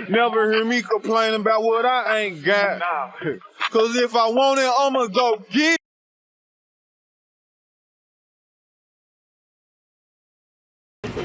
Never hear me complain about what I ain't got. Cause if I want it, I'ma go get it.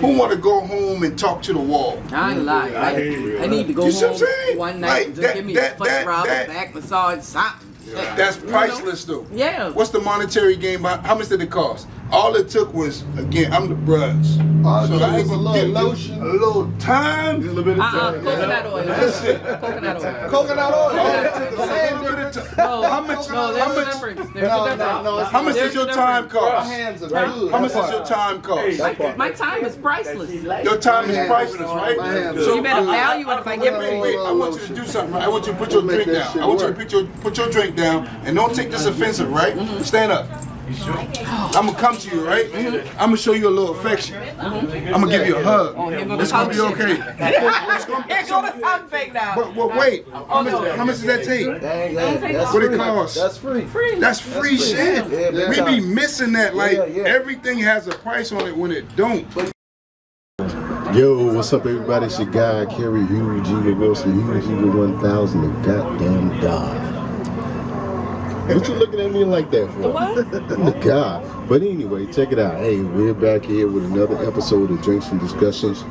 Who want to go home and talk to the wall? I ain't lying. I need to go home one night and just give me a foot rub, back massage, something. That's priceless, though. Yeah. What's the monetary gain? How much did it cost? All it took was, again, I'm the bruds. So I was a little lotion, a little time, a little bit of time. Coconut oil. That's it. Coconut oil. Coconut oil. How much does your time cost? How much does your time cost? My time is priceless. Your time is priceless, right? So you better value it if I give it to you. Wait, I want you to do something, right? I want you to put your drink down. I want you to put your drink down, and don't take this offensive, right? Stand up. I'm gonna come to you, right? I'm gonna show you a little affection. I'm gonna give you a hug. It's gonna be okay. But wait, how much does that take? What it costs? That's free. That's free shit. We be missing that. Like everything has a price on it when it don't. Yo, what's up, everybody? It's your guy, Kerry Huge Eagle Wilson, Huge Eagle 1000, the goddamn God. What you looking at me like that for? What? The God. But anyway, check it out. Hey, we're back here with another episode of Drinks and Discussions.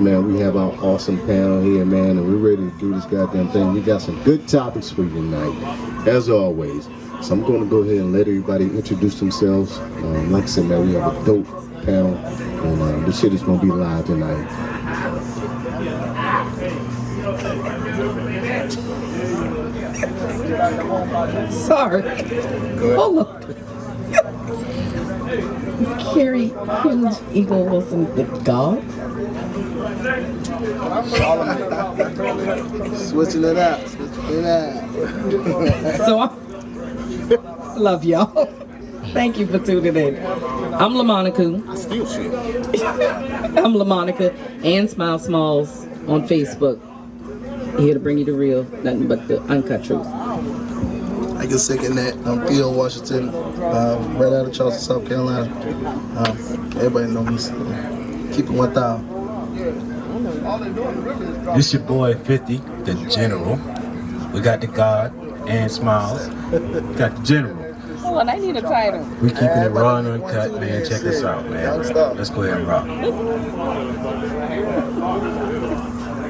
Man, we have our awesome panel here, man, and we're ready to do this goddamn thing. We got some good topics for you tonight, as always. So I'm going to go ahead and let everybody introduce themselves. Like I said, man, we have a dope panel, and this shit is going to be live tonight. Sorry. Hold on. Carrie Huge Eagle Wilson, the dog. Switching it up. So I love y'all. Thank you for tuning in. I'm LaMonica. I'm LaMonica and Smile Smalls on Facebook. Here to bring you the real, nothing but the uncut truth. I can second that. I'm Theo Washington, right out of Charleston, South Carolina. Everybody know me. So keep it 1,000. This your boy 50, the General. We got the God and Smiles. Got the General. Hold on, I need a title. We keeping it raw and uncut, man. Check this out, man. Let's go ahead and rock.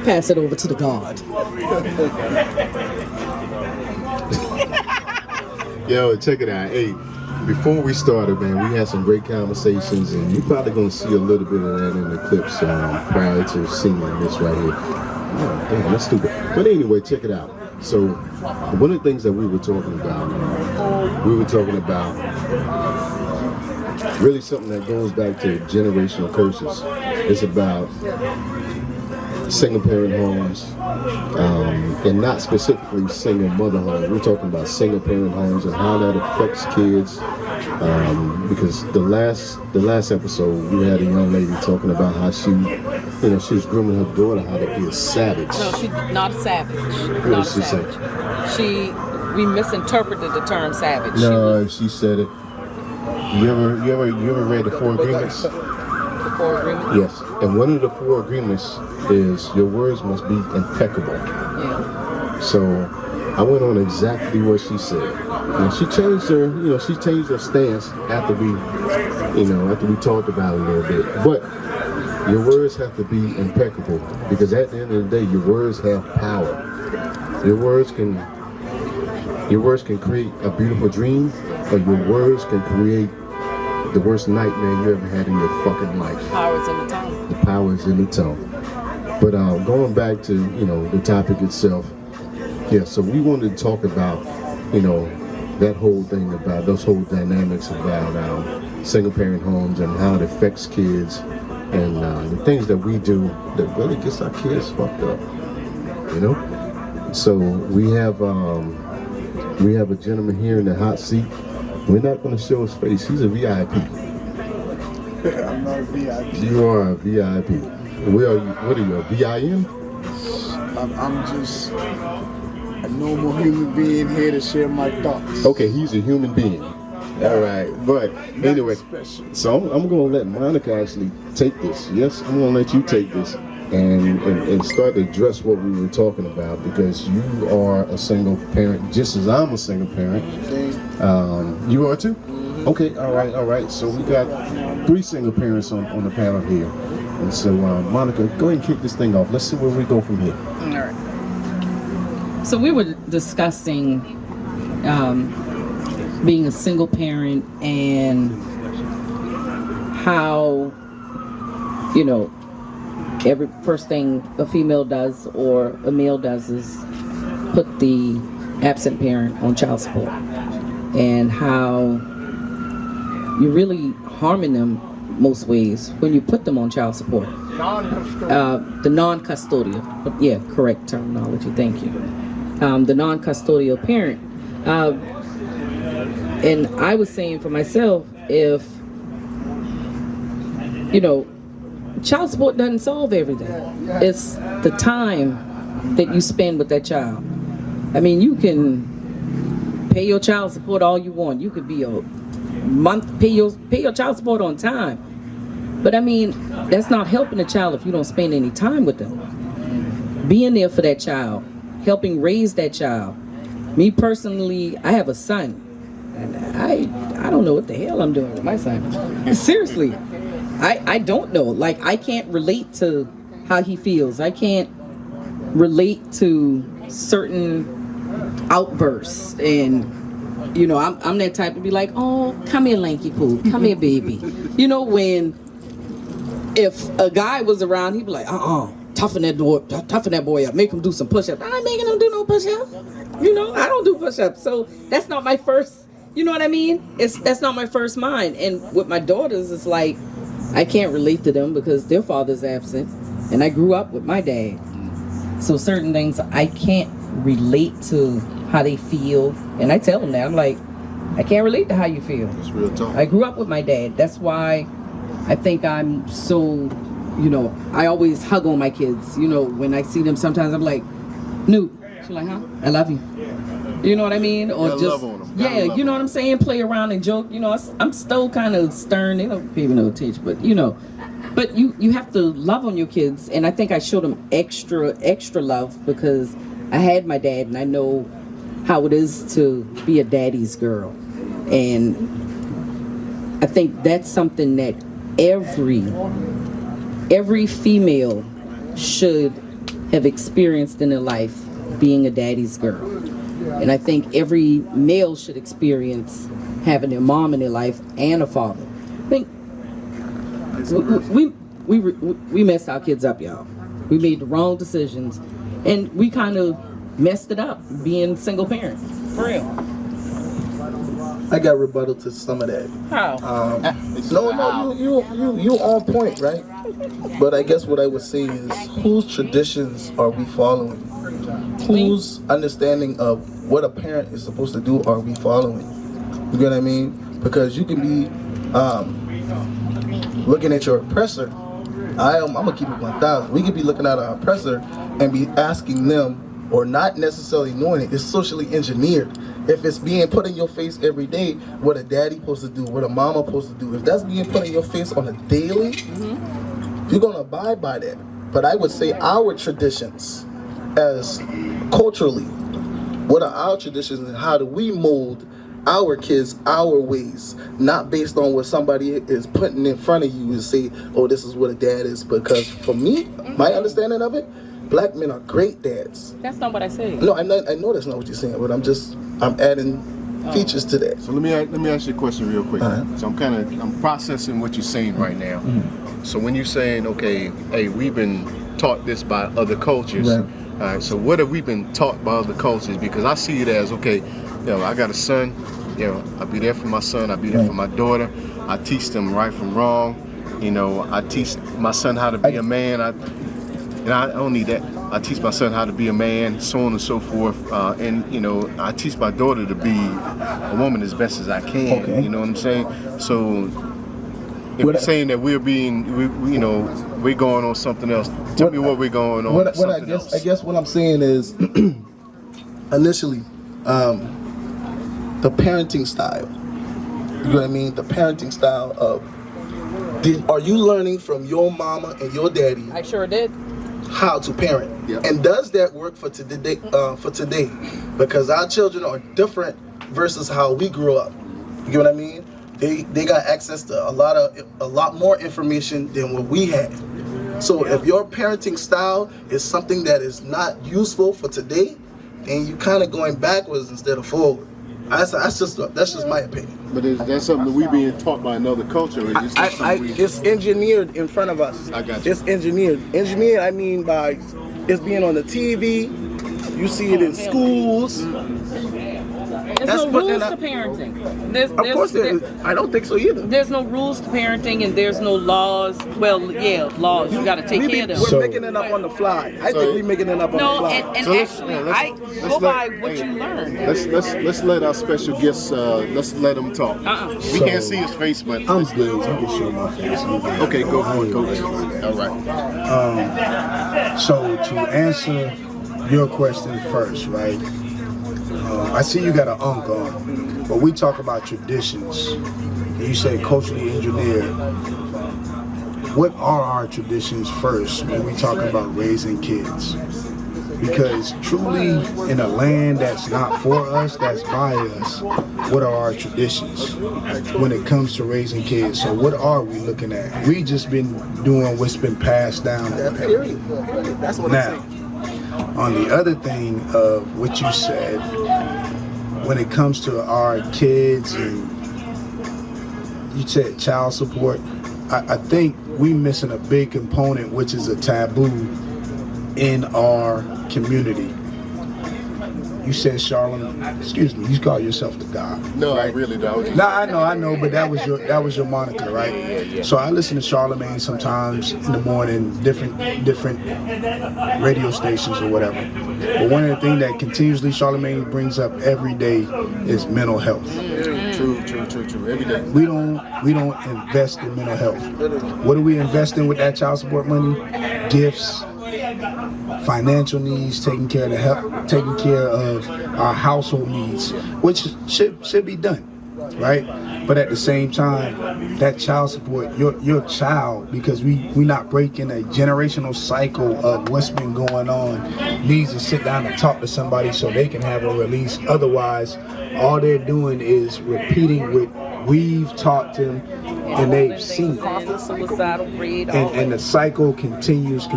Pass it over to the God. Yo, check it out. Hey, before we started, man, we had some great conversations, and you're probably going to see a little bit of that in the clips prior to seeing this right here. Oh, damn, that's stupid. But anyway, check it out. So, one of the things that we were talking about really something that goes back to generational curses. It's about single parent homes, and not specifically single mother homes. We're talking about single parent homes and how that affects kids. Because the last episode we had a young lady talking about how she was grooming her daughter how to be a savage. No, she's not a savage. What did she say? We misinterpreted the term savage. No, she said it. You ever read the 4 Agreements? The 4 Agreements? Yes. And one of the 4 agreements is your words must be impeccable. Yeah. So I went on exactly what she said. And she changed her stance after we talked about it a little bit. But your words have to be impeccable, because at the end of the day, your words have power. Your words can create a beautiful dream, or your words can create the worst nightmare you ever had in your fucking life. The power is in the tongue. The power is in the tongue. But going back to, the topic itself, yeah, so we wanted to talk about, that whole thing about those whole dynamics about single parent homes and how it affects kids, and the things that we do that really gets our kids fucked up, So we have a gentleman here in the hot seat. We're not going to show his face. He's a VIP. I'm not a VIP. You are a VIP. What are you, a VIM? I'm just a normal human being here to share my thoughts. Okay, he's a human being. All right, but anyway, so I'm going to let Monica actually take this. Yes, I'm going to let you take this. and start to address what we were talking about, because you are a single parent, just as I'm a single parent. You are too? Okay, all right. So we got 3 single parents on the panel here. And so, Monica, go ahead and kick this thing off. Let's see where we go from here. All right. So we were discussing being a single parent and how, every first thing a female does or a male does is put the absent parent on child support, and how you're really harming them most ways when you put them on child support. The non-custodial, yeah, correct terminology, thank you. The non-custodial parent. And I was saying for myself, if, child support doesn't solve everything. It's the time that you spend with that child. I mean, you can pay your child support all you want. You could be a month, pay your child support on time. But I mean, that's not helping the child if you don't spend any time with them. Being there for that child, helping raise that child. Me personally, I have a son, and I don't know what the hell I'm doing with my son. Seriously, I don't know. Like, I can't relate to how he feels. I can't relate to certain outbursts, and I'm that type to be like, oh, come here, lanky poo, come here, baby. When if a guy was around, he'd be like, toughen that boy up, make him do some push-ups. I ain't making him do no push-ups. I don't do push-ups. So that's not my first, you know what I mean? That's not my first mind. And with my daughters, it's like, I can't relate to them because their father's absent, and I grew up with my dad. So certain things I can't relate to how they feel, and I tell them that. I'm like, I can't relate to how you feel. That's real talk. I grew up with my dad. That's why I think I'm so, I always hug on my kids. When I see them, sometimes I'm like, Newt. She's like, huh? I love you. You know what I mean? Or just love on them. Yeah, you know what I'm saying? Play around and joke. I'm still kind of stern. They don't pay me no attention, but But you have to love on your kids, and I think I showed them extra love because I had my dad, and I know how it is to be a daddy's girl. And I think that's something that every female should have experienced in their life, being a daddy's girl. And I think every male should experience having their mom in their life and a father. I think we messed our kids up, y'all. We made the wrong decisions, and we kind of messed it up being single parents. For real. I got rebuttal to some of that. How? No, you on point, right? But I guess what I would say is, whose traditions are we following? Whose understanding of what a parent is supposed to do are we following? You get what I mean? Because you can be looking at your oppressor. I'm gonna keep it 1,000. We could be looking at our oppressor and be asking them, or not necessarily knowing it. It's socially engineered. If it's being put in your face every day, what a daddy supposed to do, what a mama supposed to do, if that's being put in your face on a daily, you're gonna abide by that. But I would say our traditions, as culturally, what are our traditions and how do we mold our kids our ways, not based on what somebody is putting in front of you and say, oh, this is what a dad is. Because for me, my understanding of it, black men are great dads. That's not what I said. No, I know that's not what you're saying, but I'm adding features to that. So let me ask you a question real quick. Uh-huh. So I'm processing what you're saying right now. Mm-hmm. So when you're saying, okay, hey, we've been taught this by other cultures. Right. All right. So what have we been taught by other cultures? Because I see it as, okay, I got a son. I be there for my son. I be there for my daughter. I teach them right from wrong. I teach my son how to be a man. I don't need that. I teach my son how to be a man, so on and so forth. And I teach my daughter to be a woman as best as I can. Okay. You know what I'm saying? So if you're saying that we're going on something else, tell me what we're going on. I guess what I'm saying is, initially, the parenting style. You know what I mean? The parenting style of, are you learning from your mama and your daddy? I sure did. how to parent. Yep. And does that work for today? Because our children are different versus how we grew up. You get what I mean? They got access to a lot more information than what we had. So if your parenting style is something that is not useful for today, then you kind of going backwards instead of forward. That's just my opinion. But that's something that we being taught by another culture. Or is this It's engineered in front of us. I got you. It's engineered. Engineered, I mean by it's being on the TV. You see it in schools. There's no rules to parenting. Of course there is. I don't think so either. There's no rules to parenting and there's no laws. Well, yeah, laws. You got to take care of them. We're making it up on the fly. I think we're making it up on the fly. And So actually, I go by what you learn. Let's let our special guests. Let's let them talk. We can't see his face, but I'm good. You can show my face. okay, go for it, Coach. All right. So to answer your question first, right? I see you got an unk on, but we talk about traditions. You say culturally engineered. What are our traditions first when we talk about raising kids? Because truly, in a land that's not for us, that's by us, what are our traditions when it comes to raising kids? So what are we looking at? We just been doing what's been passed down. Period. That's what I'm saying. On the other thing of what you said, when it comes to our kids and you said child support, I think we missing a big component, which is a taboo in our community. You said Charlemagne, excuse me, you call yourself the God. No, right? I really don't. No, I know, but that was your moniker, right? So I listen to Charlemagne sometimes in the morning, different radio stations or whatever. But one of the things that continuously Charlemagne brings up every day is mental health. True. Every day. We don't invest in mental health. What do we invest in with that child support money? Gifts, financial needs, taking care of our household needs, which should be done, right? But at the same time, that child support, your child, because we not breaking a generational cycle of what's been going on, needs to sit down and talk to somebody so they can have a release. Otherwise, all they're doing is repeating what we've taught them and they've seen. Suicidal rate, And the cycle continues.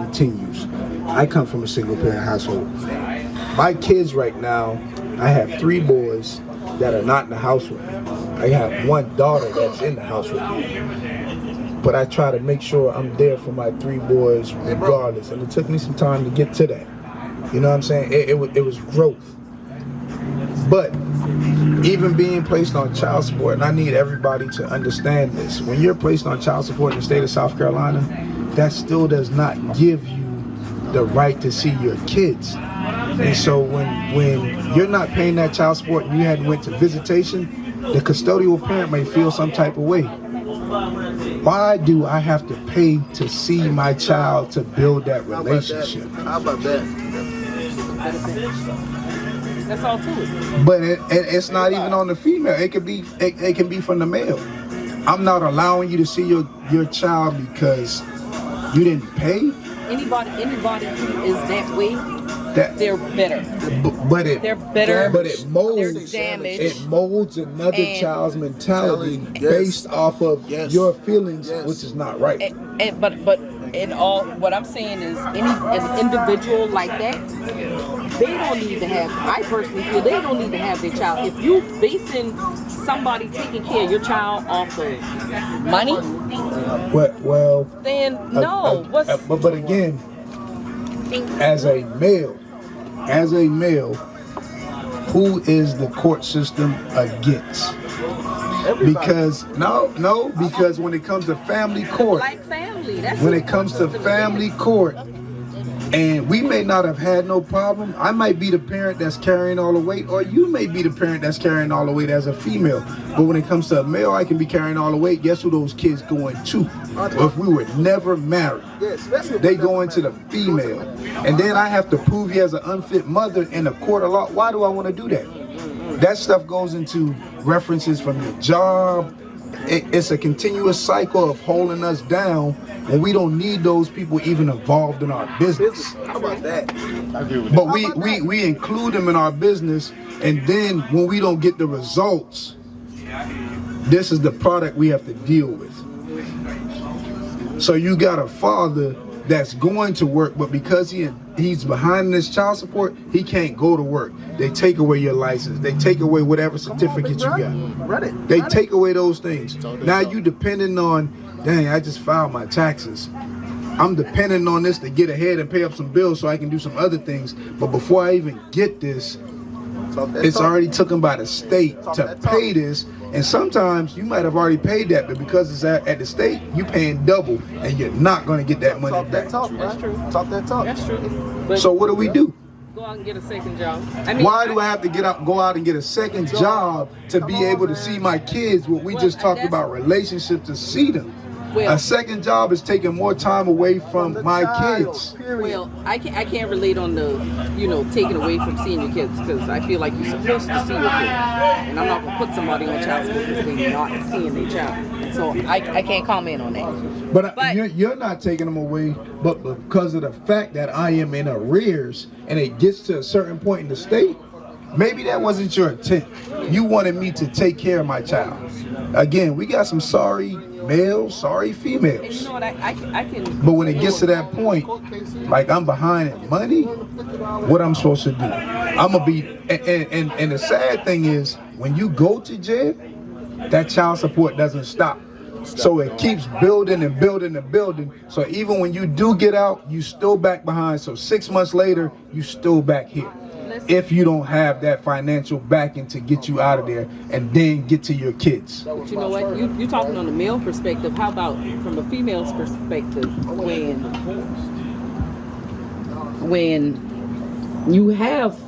I come from a single parent household. My kids right now, I have 3 boys that are not in the house with me. I have 1 daughter that's in the house with me. But I try to make sure I'm there for my 3 boys regardless. And it took me some time to get to that. You know what I'm saying? It was growth. But even being placed on child support, and I need everybody to understand this, when you're placed on child support in the state of South Carolina, that still does not give you the right to see your kids. And so when you're not paying that child support and you hadn't went to visitation, the custodial parent may feel some type of way. Why do I have to pay to see my child to build that relationship? How about that? That's all to it. But it's not even on the female. It can be from the male. I'm not allowing you to see your child because you didn't pay. Anybody who is that way, they're better. They're better. But it molds. They're damaged. It molds another child's mentality based off of your feelings, which is not right. But in all, what I'm saying is, an individual like that, they don't need to have. I personally feel they don't need to have their child. If you basing somebody taking care of your child off of money, Well, then no. But again, as a male, who is the court system against? Everybody. Because when it comes to family court, Like family. That's when it comes to family court, and we may not have had no problem. I might be the parent that's carrying all the weight, or you may be the parent that's carrying all the weight as a female. But when it comes to a male, I can be carrying all the weight. Guess who those kids going to? If we were never married, they go into the female. And then I have to prove you as an unfit mother in a court of law. Why do I want to do that? That stuff goes into references from your job, it's a continuous cycle of holding us down, and we don't need those people even involved in our business. How about that? But we include them in our business, and then when we don't get the results, this is the product we have to deal with. So you got a father that's going to work, but because he's behind this child support, he can't go to work. They take away your license. They take away whatever certificate you got. They take away those things. Now you depending on, dang, I just filed my taxes. I'm depending on this to get ahead and pay up some bills so I can do some other things. But before I even get this, it's already taken by the state to pay this. And sometimes you might have already paid that, but because it's at the state, you paying double, and you're not going to get that money back. That's true. Talk that talk. That's true. But so what do we do? go out and get a second job. I mean, why do I have to go out and get a second job to be able to see my kids? What we just talked about, relationships, to see them. Well, a second job is taking more time away from my kids. Well, I can't relate on the, taking away from seeing your kids, because I feel like you're supposed to see your kids, and I'm not gonna put somebody on child support because they're not seeing their child. So I can't comment on that. But you're not taking them away, but because of the fact that I am in arrears, and it gets to a certain point in the state. Maybe that wasn't your intent. You wanted me to take care of my child. Again, we got some sorry males, sorry females. And you know what, I can. But when it gets to that point, like I'm behind in money, what I'm supposed to do? I'm gonna be, and the sad thing is, when you go to jail, that child support doesn't stop. So it keeps building and building and building. So even when you do get out, you still back behind. So 6 months later, you still back here. If you don't have that financial backing to get you out of there and then get to your kids. But you know what? You're talking on the male perspective. How about from a female's perspective? When you have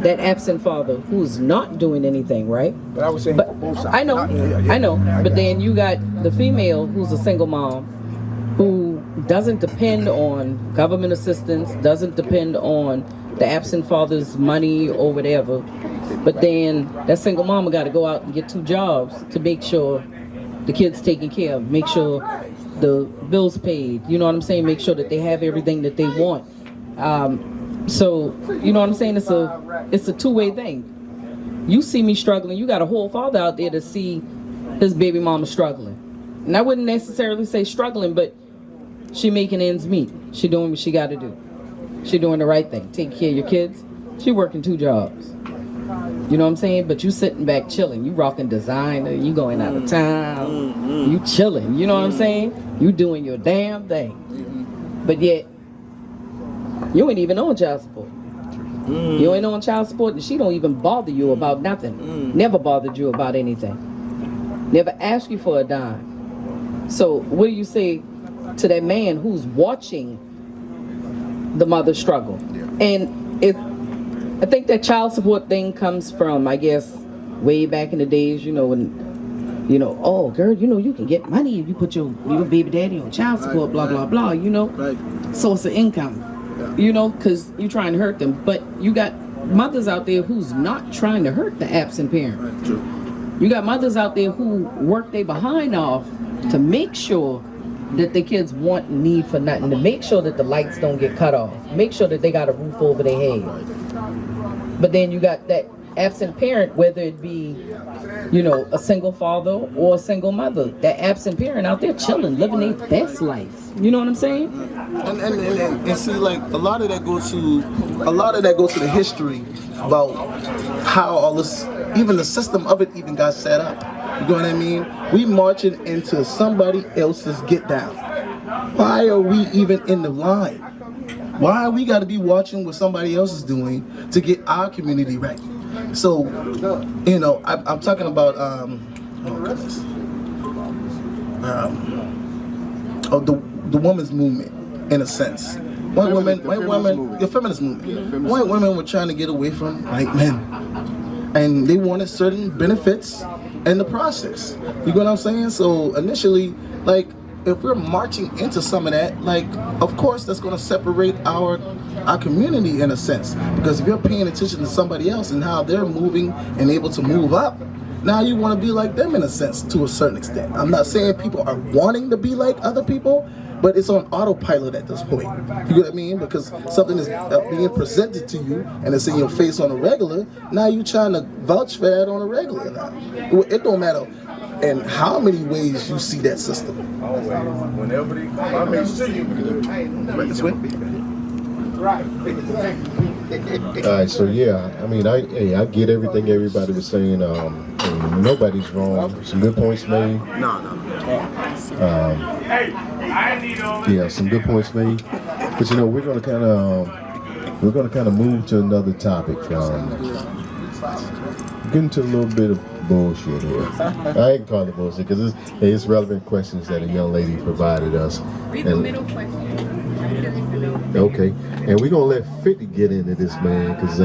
that absent father who's not doing anything, right? But I was saying both sides. I know. But then you got the female who's a single mom who doesn't depend on government assistance, doesn't depend on the absent father's money or whatever, but then that single mama got to go out and get 2 jobs to make sure the kids taken care of, make sure the bills paid, you know what I'm saying, make sure that they have everything that they want. So you know what I'm saying, it's a two-way thing. You see me struggling, you got a whole father out there to see his baby mama struggling, and I wouldn't necessarily say struggling, but she making ends meet, she doing what she got to do. She doing the right thing, taking care of your kids. She working 2 jobs. You know what I'm saying? But you sitting back chilling. You rocking designer. You going out of town. You chilling. You know what I'm saying? You doing your damn thing. But yet, you ain't even on child support. You ain't on child support, and she don't even bother you about nothing. Never bothered you about anything. Never asked you for a dime. So what do you say to that man who's watching the mother struggle? And I think that child support thing comes from, I guess, way back in the days, when, oh girl, you can get money if you put your baby daddy on child support, blah, blah, blah, source of income, because you're trying to hurt them. But you got mothers out there who's not trying to hurt the absent parent. You got mothers out there who work their behind off to make sure that the kids want and need for nothing, to make sure that the lights don't get cut off, make sure that they got a roof over their head. But then you got that absent parent, whether it be, a single father or a single mother, that absent parent out there chilling, living their best life. You know what I'm saying? And see, like, a lot of that goes to the history about how all this, even the system of it even got set up. You know what I mean? We marching into somebody else's get down. Why are we even in the line? Why we got to be watching what somebody else is doing to get our community right? So, I'm talking about the women's movement, in a sense. White women, the feminist movement. White women were trying to get away from white men, and they wanted certain benefits in the process. You know what I'm saying? So initially, like, if we're marching into some of that, like, of course that's going to separate our community in a sense, because if you're paying attention to somebody else and how they're moving and able to move up, now you want to be like them in a sense, to a certain extent. I'm not saying people are wanting to be like other people, but it's on autopilot at this point. You know what I mean? Because something is being presented to you and it's in your face on a regular. Now you trying to vouch for that on a regular now. It don't matter and how many ways you see that system. Whenever they come, I make sure you Right this way. All right, so yeah, I mean, I get everything everybody was saying. And nobody's wrong. Some good points made. Yeah, some good points made. But you know, we're gonna kind of move to another topic. Get into a little bit of bullshit here. I ain't call it bullshit because it's relevant questions that a young lady provided us. Read the middle question. Okay, and we're gonna let 50 get into this, man, because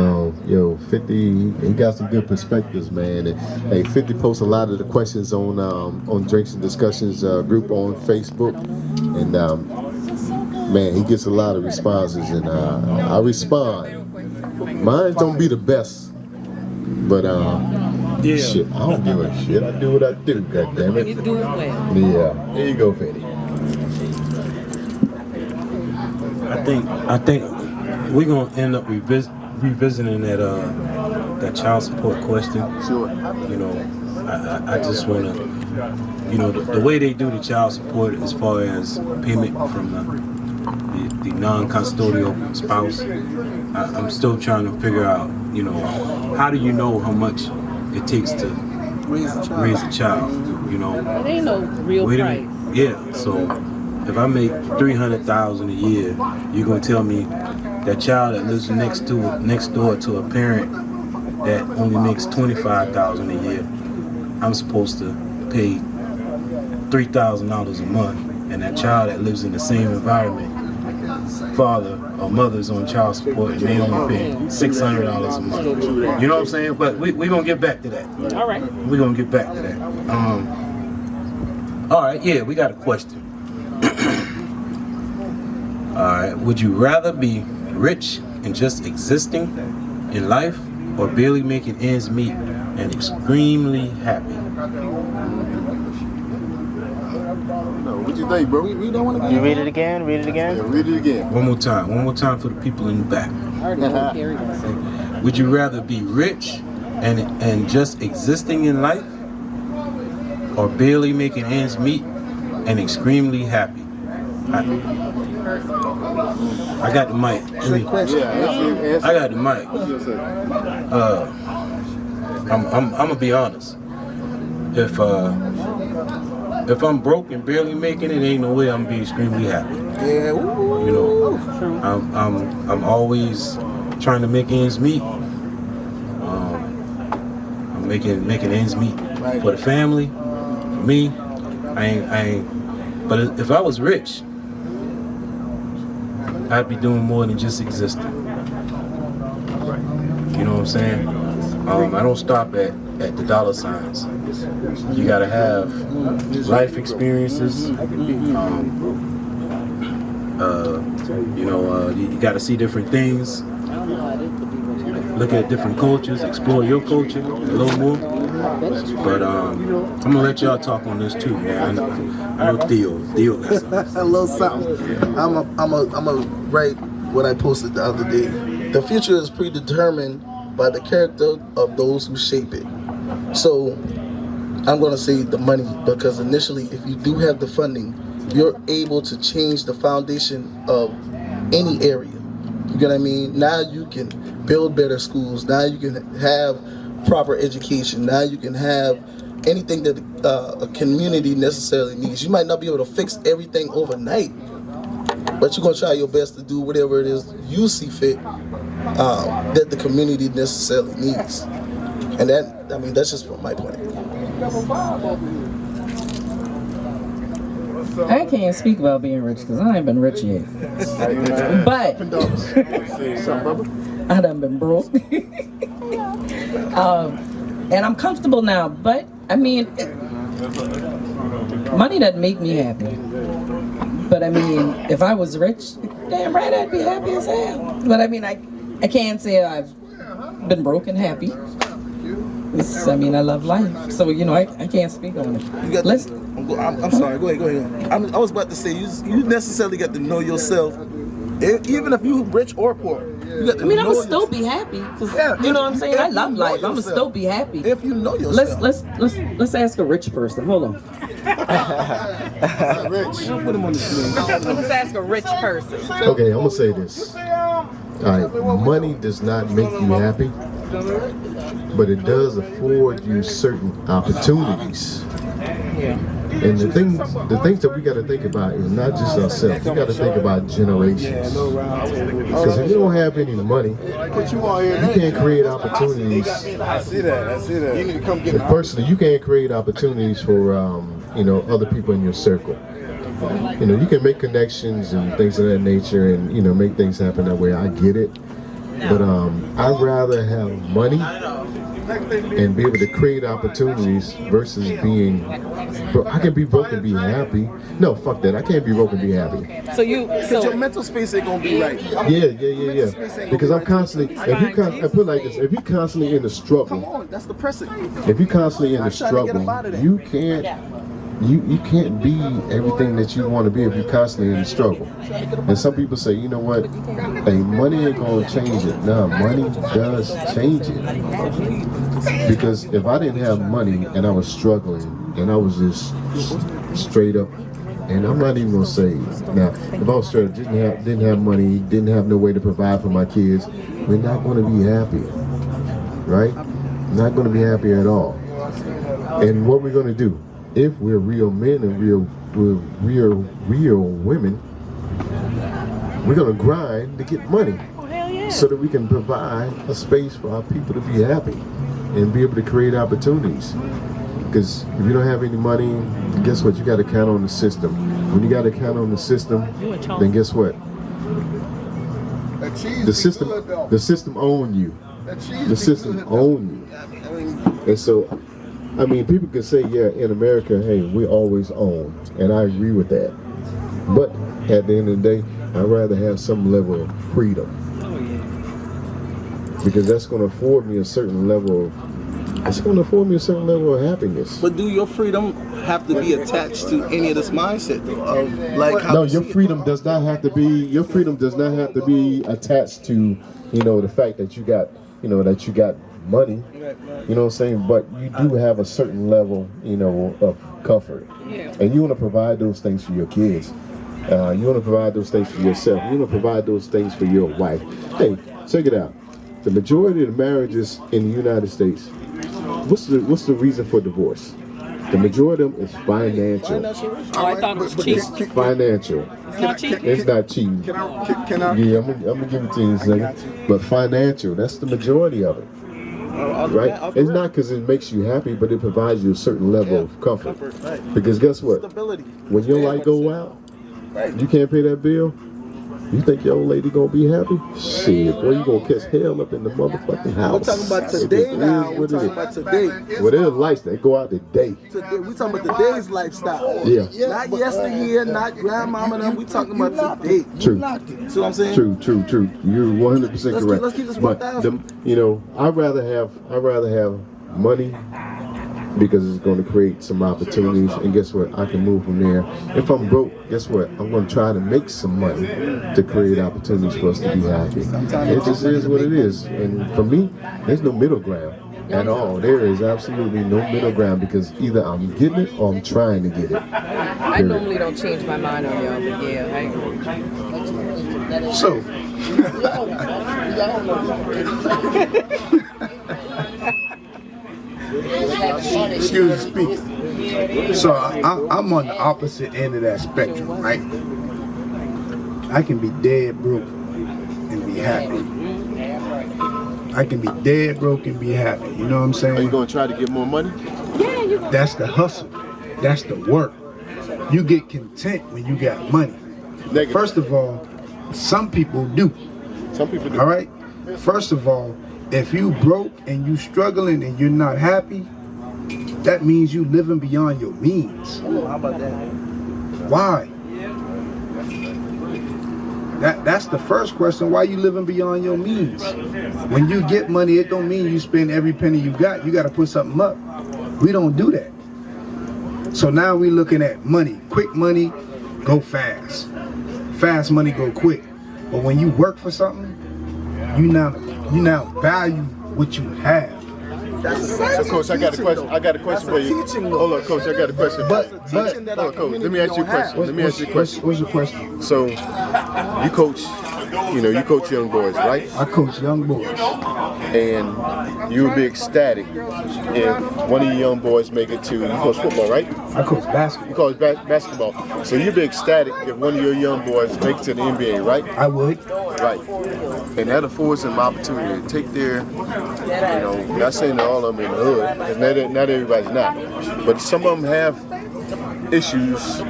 50, he got some good perspectives, man. And hey, 50 posts a lot of the questions on Drinks and Discussions group on Facebook, and man, he gets a lot of responses, and I respond. Mine don't be the best, but shit, I don't give a shit. I do what I do, goddammit. You do it well. Yeah, here you go, 50. I think we're gonna end up revisiting that child support question. Sure. You know, I just wanna, you know, the way they do the child support as far as payment from the non-custodial spouse. I'm still trying to figure out, you know, how do you know how much it takes to raise a child? You know, It ain't no real price. Yeah, so if I make $300,000 a year, you're gonna tell me that child that lives next door to a parent that only makes $25,000 a year, I'm supposed to pay $3,000 a month, and that child that lives in the same environment, father or mother's on child support, and they only pay $600 a month. You know what I'm saying? But we gonna get back to that. All right. We're gonna get back to that. All right, yeah, we got a question. Alright, would you rather be rich and just existing in life, or barely making ends meet and extremely happy? What you think, bro? We don't want to. You read it again? Yeah, read it again. One more time for the people in the back. Would you rather be rich and just existing in life, or barely making ends meet and extremely happy? I got the mic. I got the mic. I'm gonna be honest. If I'm broke and barely making it, ain't no way I'm gonna be extremely happy. Yeah. You know, I'm always trying to make ends meet. I'm making ends meet for the family, for me. I ain't. But if I was rich, I'd be doing more than just existing. You know what I'm saying? I don't stop at the dollar signs. You gotta have life experiences. You gotta see different things. Look at different cultures. Explore your culture a little more. But I'm gonna let y'all talk on this too, man. I know Theo got something. A little something. I'm a write what I posted the other day. The future is predetermined by the character of those who shape it. So I'm gonna say the money, because initially, if you do have the funding, you're able to change the foundation of any area. You get what I mean? Now you can build better schools. Now you can have proper education. Now you can have anything that a community necessarily needs. You might not be able to fix everything overnight, but you're gonna try your best to do whatever it is you see fit that the community necessarily needs. And that's just from my point of view. I can't speak about being rich because I ain't been rich yet. But I done been broke. And I'm comfortable now. But I mean, money doesn't make me happy. But I mean, if I was rich, damn right I'd be happy as hell. But I mean, I can't say I've been broke and happy. I love life. So, I can't speak on it. You got Let's. I'm sorry. Go ahead. I was about to say you necessarily got to know yourself, even if you rich or poor. You got to I'm gonna still be happy. You know what I'm saying? I love life. I'm gonna still be happy. If you know yourself. Let's ask a rich person. Hold on. Rich. Don't put him on the screen. Let's ask a rich person. Okay, I'm gonna say this. All right, money does not make you happy, but it does afford you certain opportunities. And the things that we got to think about is not just ourselves. We got to think about generations. Because if you don't have any money, you can't create opportunities. I see that. You need to come get Personally, you can't create opportunities for other people in your circle. You can make connections and things of that nature, and make things happen that way. I get it, but I'd rather have money and be able to create opportunities versus being I can be broke and be happy. No, fuck that. I can't be broke and be happy. Because your mental space ain't gonna be right. Yeah. Because I'm constantly. I put it like this: if you're constantly in the struggle, Come on, that's the precedent. if you're constantly in the struggle, you can't. You can't be everything that you want to be if you're constantly in the struggle. And some people say, you know what? Hey, money ain't gonna change it. No, money does change it. Because if I didn't have money and I was struggling and I was just straight up, and I'm not even gonna say now, if I was straight up, didn't have money, didn't have no way to provide for my kids, we're not gonna be happy, right? Not gonna be happy at all. And what we're gonna do? If we're real men and real women, we're gonna grind to get money, so that we can provide a space for our people to be happy and be able to create opportunities. Because if you don't have any money, guess what? You got to count on the system. When you got to count on the system, then guess what? The system owns you. The system owns you. And so, people could say, yeah, in America, hey, we always own, and I agree with that. But at the end of the day, I'd rather have some level of freedom, because that's going to afford me a certain level of happiness. But do your freedom have to be attached to any of this mindset, though? Of like how no, your freedom does not have to be. Your freedom does not have to be attached to, the fact that you got, money. You know what I'm saying? But you do have a certain level, of comfort. Yeah. And you want to provide those things for your kids. You want to provide those things for yourself. You want to provide those things for your wife. Hey, check it out. The majority of the marriages in the United States, what's the reason for divorce? The majority of them is financial. Oh, I thought it was cheating. Financial. It's not cheating? It's not cheating. Can I? Yeah, I'm gonna give it to you in a second. But financial, that's the majority of it. Right? It's not because it makes you happy, but it provides you a certain level of comfort. Because guess what? stability. When your light go out, you can't pay that bill. You think your old lady gonna be happy? Shit, boy, you gonna catch hell up in the motherfucking house. We're talking about today now. We're talking about today. Well, there's lights that go out today. Today. We're talking about today's lifestyle. Yeah. Not yesteryear, not grandmama and them. We're talking about today. True. See what I'm saying? True. You're 100% correct. Let's keep this but 1,000. I'd rather have money, because it's going to create some opportunities, and guess what? I can move from there. If I'm broke, guess what? I'm going to try to make some money to create opportunities for us to be happy. It just is what it is. And for me, there's no middle ground at all. There is absolutely no middle ground, because either I'm getting it or I'm trying to get it. I normally don't change my mind on y'all, but yeah, I agree. So, excuse me, speak. So I'm on the opposite end of that spectrum, right? I can be dead broke and be happy. I can be dead broke and be happy. You know what I'm saying? Are you going to try to get more money? Yeah, That's the hustle. That's the work. You get content when you got money. Negative. First of all, some people do. Some people do. All right? First of all, if you broke and you struggling and you're not happy, that means you living beyond your means. How about that? Why? That's the first question. Why you living beyond your means? When you get money, it don't mean you spend every penny you got. You got to put something up. We don't do that. So now we looking at money. Quick money, go fast. Fast money, go quick. But when you work for something, you now value what you have. So, Coach, I got a question. I got a question for you. Hold on, Coach. I got a question. But Coach, let me ask you a question. Let me ask you a question. What's your question? So, you coach young boys, right? I coach young boys. And you would be ecstatic if one of your young boys make it to, you coach football, right? I coach basketball. You coach basketball. So you'd be ecstatic if one of your young boys make it to the NBA, right? I would. Right. And that affords them opportunity to take their, not saying that all of them in the hood, because not everybody's not. But some of them have issues,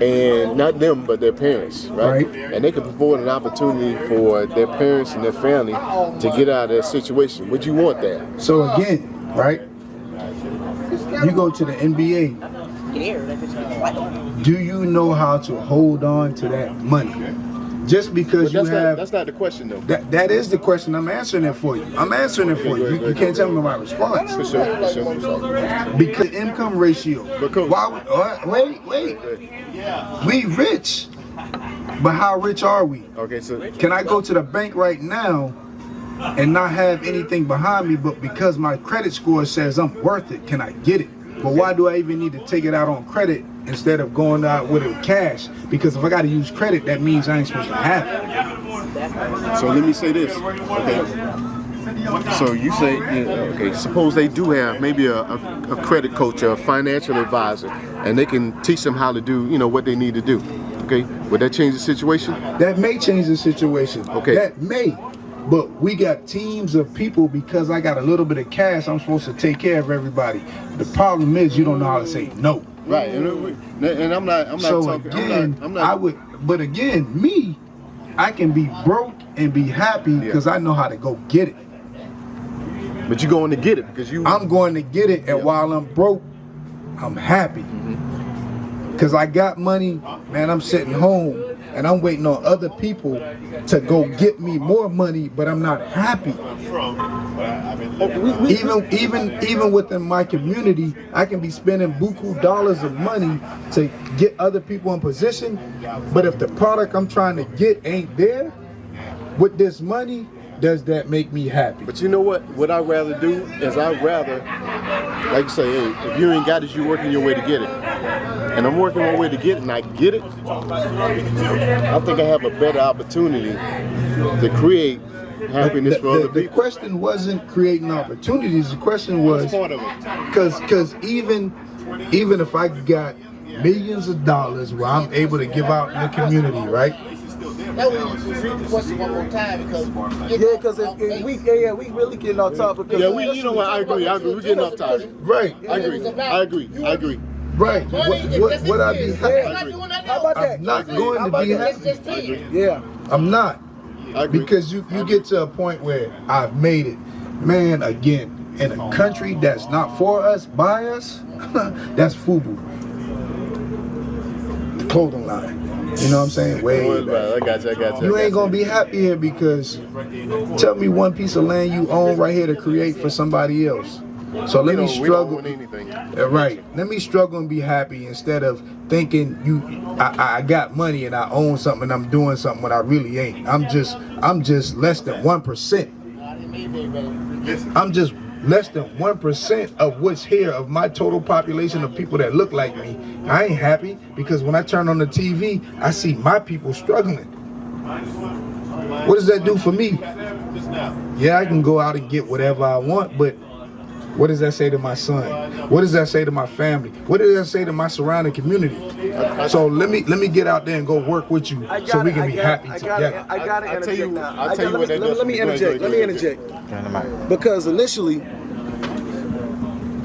and not them, but their parents, right? And they can afford an opportunity for their parents and their family to get out of their situation. Would you want that? So again, right? You go to the NBA. Do you know how to hold on to that money? Just because that's not the question, though. That is the question. I'm answering it for you. I'm answering it for you. You can't tell me my response. For sure. Because income ratio. Wait. We rich. But how rich are we? Okay, so can I go to the bank right now and not have anything behind me, but because my credit score says I'm worth it, can I get it? But why do I even need to take it out on credit instead of going out with it cash? Because if I got to use credit, that means I ain't supposed to have it. So let me say this, okay? So you say, okay, suppose they do have maybe a credit coach or a financial advisor, and they can teach them how to do, what they need to do, okay? Would that change the situation? That may change the situation. Okay. That may. But we got teams of people, because I got a little bit of cash, I'm supposed to take care of everybody. The problem is you don't know how to say no. Right, and I'm not so talking. Again, but again, me, I can be broke and be happy because I know how to go get it. But you're going to get it because I'm going to get it, and while I'm broke, I'm happy. Because I got money, man, I'm sitting home. And I'm waiting on other people to go get me more money, but I'm not happy. Even within my community, I can be spending buku dollars of money to get other people in position. But if the product I'm trying to get ain't there with this money, does that make me happy? But you know what? What I'd rather do is like you say, hey, if you ain't got it, you're working your way to get it. And I'm working my way to get it, and I get it. I think I have a better opportunity to create happiness for other people. The question wasn't creating opportunities. The question was, because even if I got millions of dollars where I'm able to give out in the community, right? That was just read the question one more time because we really getting off topic. Yeah, I agree. We're getting off topic. Right. I agree. Right. What I be happy? How about that? I'm not going to be happy. Yeah. I'm not. Because you get to a point where I've made it. Man, again, in a country that's not for us, by us, that's FUBU. The clothing line. You know what I'm saying? Way back. I got you. You ain't gonna be happy here because tell me one piece of land you own right here to create for somebody else. So let me struggle. Right. Let me struggle and be happy instead of thinking I got money and I own something and I'm doing something when I really ain't. I'm just less than 1%. I'm just less than 1% of what's here of my total population of people that look like me. I ain't happy because when I turn on the TV, I see my people struggling. What does that do for me? Yeah, I can go out and get whatever I want, but what does that say to my son? What does that say to my family? What does that say to my surrounding community? So let me get out there and go work with you so we can be happy together. I gotta interject now. I'll tell you what that does. Let me interject. Because initially,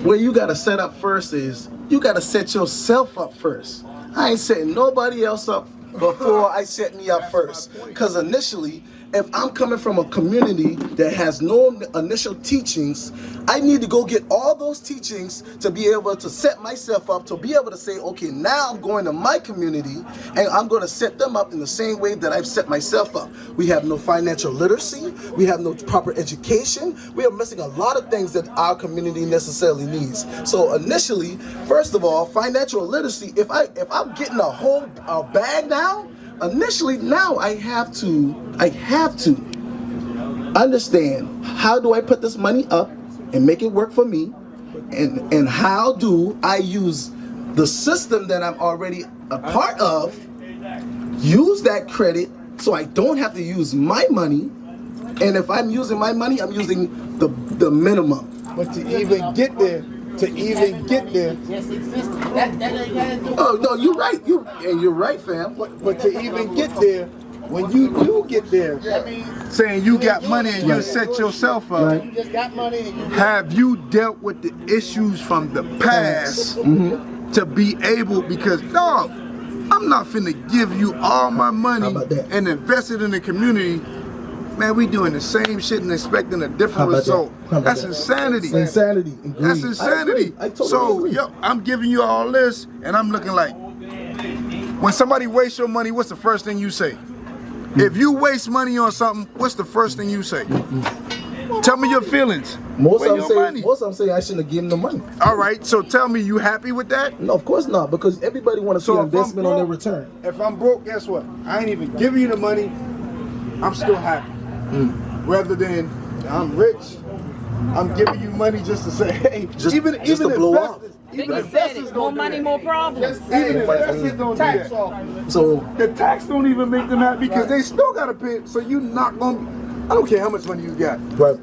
where you gotta set up first is you gotta set yourself up first. I ain't setting nobody else up before I set me up first. Because initially, if I'm coming from a community that has no initial teachings, I need to go get all those teachings to be able to set myself up, to be able to say, okay, now I'm going to my community and I'm going to set them up in the same way that I've set myself up. We have no financial literacy. We have no proper education. We are missing a lot of things that our community necessarily needs. So initially, first of all, financial literacy, if I'm getting a bag now, initially now I have to understand, how do I put this money up and make it work for me, and how do I use the system that I'm already a part of, use that credit so I don't have to use my money, and if I'm using my money, I'm using the minimum. But to even get there, Oh no, you're right. You're right, fam. but to even get there, when you do get there, Saying you got money and you set yourself up. Have you dealt with the issues from the past to be able, because dog, I'm not finna give you all my money and invest it in the community. Man, we doing the same shit and expecting a different result. That's insanity. It's insanity. Agreed. That's insanity. I totally agree. I'm giving you all this and I'm looking like, when somebody wastes your money, what's the first thing you say? If you waste money on something, what's the first thing you say? Tell me your feelings. Most of them say I shouldn't have given them money. All right, so tell me, you happy with that? No, of course not, because everybody want to see investment on their return. if I'm broke, guess what? I ain't even giving you the money. I'm still happy. Rather than I'm rich, I'm giving you money just to say, hey, even to blow up. Even investors more money, more problems. Even investors don't do that. So the tax don't even make them happy because they still gotta pay. So you not gonna. I don't care how much money you got. Right.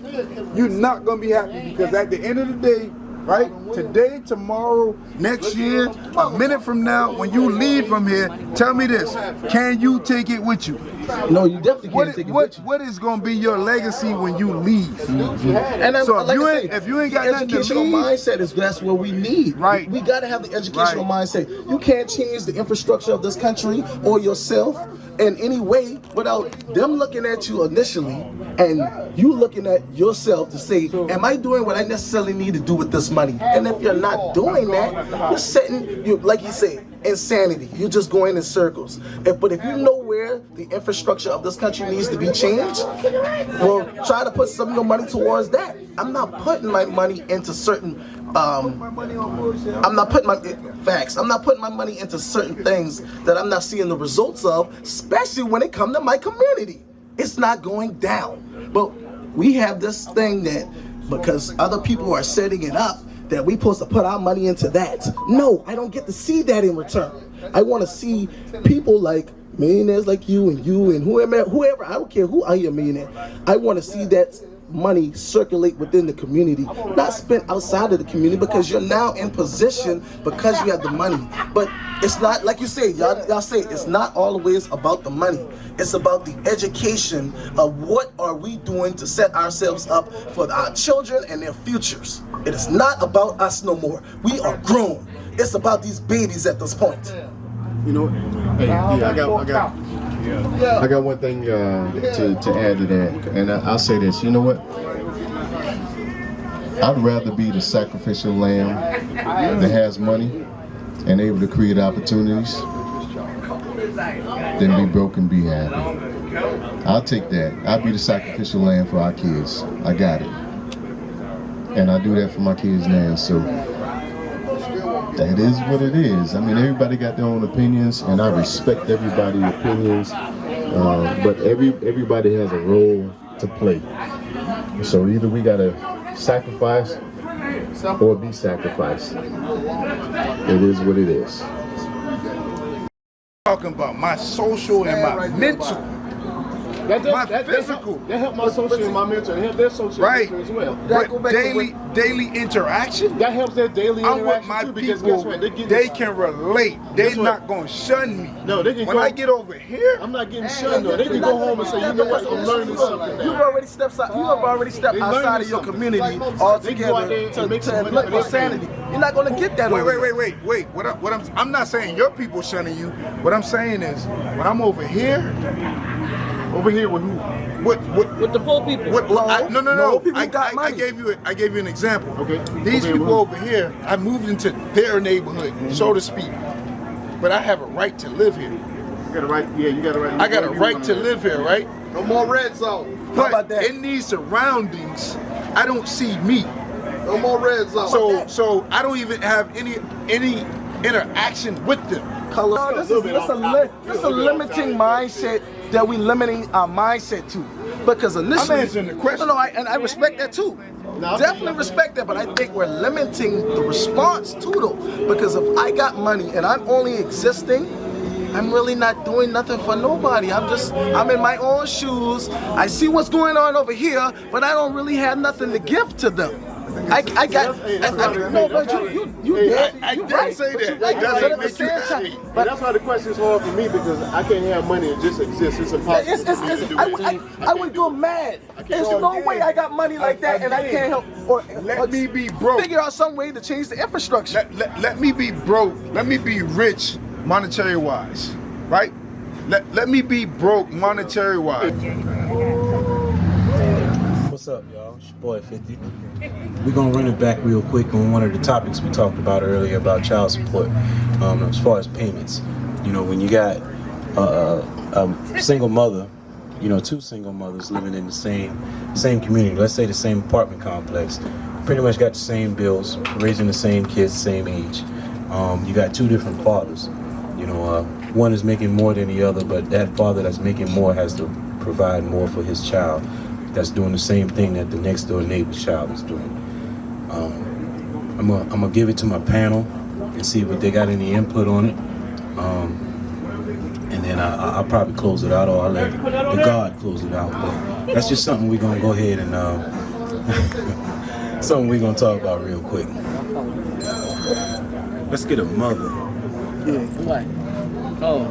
You're not gonna be happy because at the end of the day, right? Today, tomorrow, next year, a minute from now, when you leave from here, tell me this: can you take it with you? No, you definitely can't take it with you. What is gonna be your legacy when you leave? And So like if you ain't got nothing to educational leave, mindset is that's what we need. Right. We gotta have the educational mindset. You can't change the infrastructure of this country or yourself in any way without them looking at you initially and you looking at yourself to say, am I doing what I necessarily need to do with this money? And if you're not doing that, you're setting, like you say, insanity. You're just going in circles. But if you know where the infrastructure of this country needs to be changed, well, try to put some of your money towards that. I'm not putting my money into certain I'm not putting my money into certain things that I'm not seeing the results of, especially when it comes to my community. It's not going down. But we have this thing that because other people are setting it up, that we supposed to put our money into that. No, I don't get to see that in return. I want to see people like millionaires like you and whoever, I don't care who are your millionaire. I want to see that money circulate within the community, not spent outside of the community, because you're now in position because you have the money. But it's not like you say, y'all say it's not always about the money. It's about the education of what are we doing to set ourselves up for our children and their futures. It is not about us no more. We are grown. It's about these babies at this point. You know, hey, I got one thing to add to that, and I'll say this. You know what? I'd rather be the sacrificial lamb that has money and able to create opportunities than be broke and be happy. I'll take that. I'll be the sacrificial lamb for our kids. I got it, and I do that for my kids now. So that is what it is. I mean, everybody got their own opinions, and I respect everybody's opinions. But everybody has a role to play. So either we gotta sacrifice or be sacrificed. It is what it is. talking about my social and my mental. My physical. That helped my social and my mental. It helped their social and mental as well. But daily interaction. That helps their daily interaction I want my too, because people, guess what? they can relate. They're not going to shun me. No, they can when I get over here, I'm not getting shunned though. They can go home and say, you know what, I'm learning something now. You have already stepped outside of your community altogether to look for sanity. You're not going to get that. Wait. I'm not saying your people shunning you. What I'm saying is, when I'm over here with who? With the poor people. No. People got money. I gave you an example. Okay. These people over here, I moved into their neighborhood, so to speak. But I have a right to live here. You got a right. Yeah, you got a right. I got a right to live here, right? No more red zone. How about But that? in these surroundings, I don't see me. No more red zone. So I don't even have any interaction with them. No, this is a limiting mindset that we limiting our mindset to. Because initially, I'm answering the question. No, I respect that too. Definitely respect that, but I think we're limiting the response to them. Because if I got money and I'm only existing, I'm really not doing nothing for nobody. I'm in my own shoes. I see what's going on over here, but I don't really have nothing to give to them. I did say that. That doesn't make you happy. But that's why the question is hard for me, because I can't have money and just exist. It's impossible for me to do it. I would go mad. There's no way I got money like that and I can't help or Let me be broke. figure out some way to change the infrastructure. Let me be broke. Let me be rich monetary wise, right? Let me be broke monetary wise. What's up, y'all? It's your boy 50. We're gonna run it back real quick on one of the topics we talked about earlier about child support, as far as payments. You know, when you got a single mother, you know, two single mothers living in the same community, let's say the same apartment complex, pretty much got the same bills, raising the same kids, same age. You got two different fathers. You know, one is making more than the other, but that father that's making more has to provide more for his child that's doing the same thing that the next door neighbor's child is doing. I'm gonna give it to my panel and see if they got any input on it. And then I'll probably close it out, or I'll let the God close it out. But that's just something we're gonna go ahead and something we're gonna talk about real quick. Let's get a mother. What? Oh.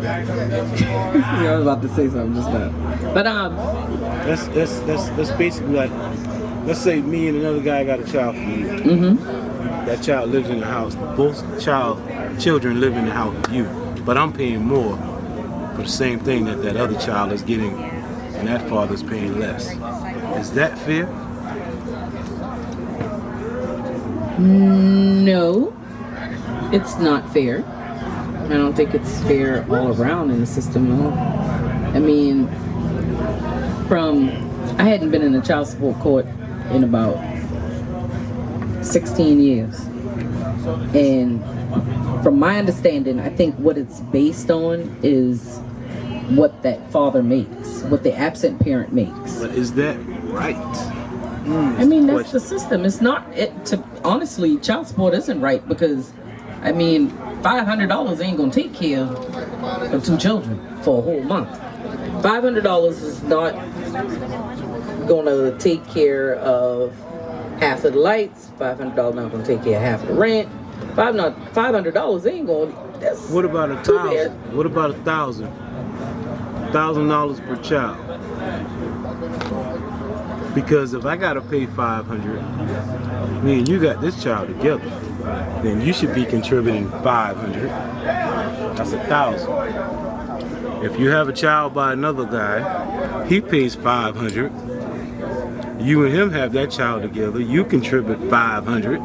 I was about to say something just now. But That's basically like, let's say me and another guy got a child from you. Mm-hmm. That child lives in the house. Both children live in the house with you, but I'm paying more for the same thing that other child is getting, and that father's paying less. Is that fair? No, it's not fair. I don't think it's fair all around in the system. No. I mean, I hadn't been in a child support court in about 16 years. And from my understanding, I think what it's based on is what that father makes, what the absent parent makes. But is that right? I mean, that's the system. It's not, honestly, child support isn't right because, I mean, $500 ain't gonna take care of two children for a whole month. $500 is not gonna take care of half of the lights. $500 not gonna take care of half of the rent. $500 ain't gonna. What about $1,000? What about $1,000? $1,000 per child. Because if I gotta pay $500, me and you got this child together, then you should be contributing $500. That's $1,000. If you have a child by another guy, he pays $500. You and him have that child together, you contribute $500.